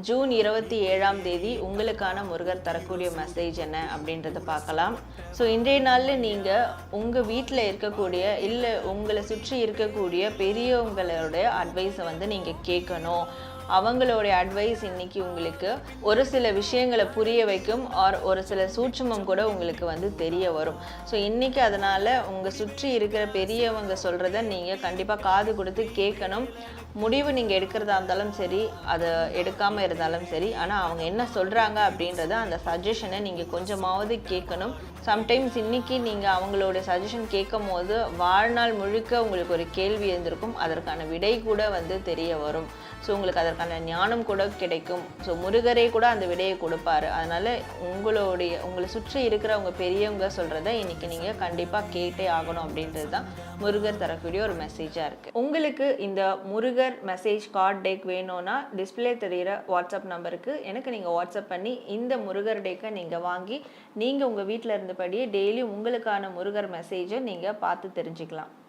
June 27ஆம் தேதி உங்களுக்கான முருகர் தரக்கூடிய மெசேஜ் என்ன அப்படின்றத பார்க்கலாம். ஸோ இன்றைய நாளில் நீங்கள் உங்கள் வீட்டில் இருக்கக்கூடிய இல்லை உங்களை சுற்றி இருக்கக்கூடிய பெரியவங்களோட அட்வைஸை நீங்கள் கேட்கணும். அவங்களுடைய அட்வைஸ் இன்னைக்கு உங்களுக்கு ஒரு சில விஷயங்களை புரிய வைக்கும். ஒரு சில சூட்சுமம் கூட உங்களுக்கு தெரிய வரும். ஸோ இன்னைக்கு அதனால் உங்கள் சுற்றி இருக்கிற பெரியவங்க சொல்கிறத நீங்கள் கண்டிப்பாக காது கொடுத்து கேட்கணும். முடிவு நீங்கள் எடுக்கிறதா இருந்தாலும் சரி, அதை எடுக்காமல் இருந்தாலும் சரி, ஆனால் அவங்க என்ன சொல்கிறாங்க அப்படின்றத அந்த சஜஷனை நீங்கள் கொஞ்சமாவது கேட்கணும். சம்டைம்ஸ் இன்றைக்கி நீங்கள் அவங்களோட சஜஷன் கேட்கும் போது வாழ்நாள் முழுக்க உங்களுக்கு ஒரு கேள்வி இருந்திருக்கும். அதற்கான விடை கூட தெரிய வரும். ஸோ உங்களுக்கு அதற்கான ஞானம் கூட கிடைக்கும். ஸோ முருகரே கூட அந்த விடையை கொடுப்பாரு. அதனால் உங்களை சுற்றி இருக்கிறவங்க பெரியவங்க சொல்கிறத இன்றைக்கி நீங்கள் கண்டிப்பாக கேட்டே ஆகணும் அப்படின்றது தான் முருகர் தரக்கூடிய ஒரு மெசேஜாக இருக்குது. உங்களுக்கு இந்த முருகர் மெசேஜ் கார்ட் டேக் வேணும்னா டிஸ்பிளே தெரிகிற வாட்ஸ்அப் நம்பருக்கு எனக்கு நீங்கள் வாட்ஸ்அப் பண்ணி இந்த முருகர் டேக்கை நீங்கள் வாங்கி நீங்கள் உங்கள் வீட்டில் இருந்தபடியே டெய்லி உங்களுக்கான முருகர் மெசேஜை நீங்கள் பார்த்து தெரிஞ்சுக்கலாம்.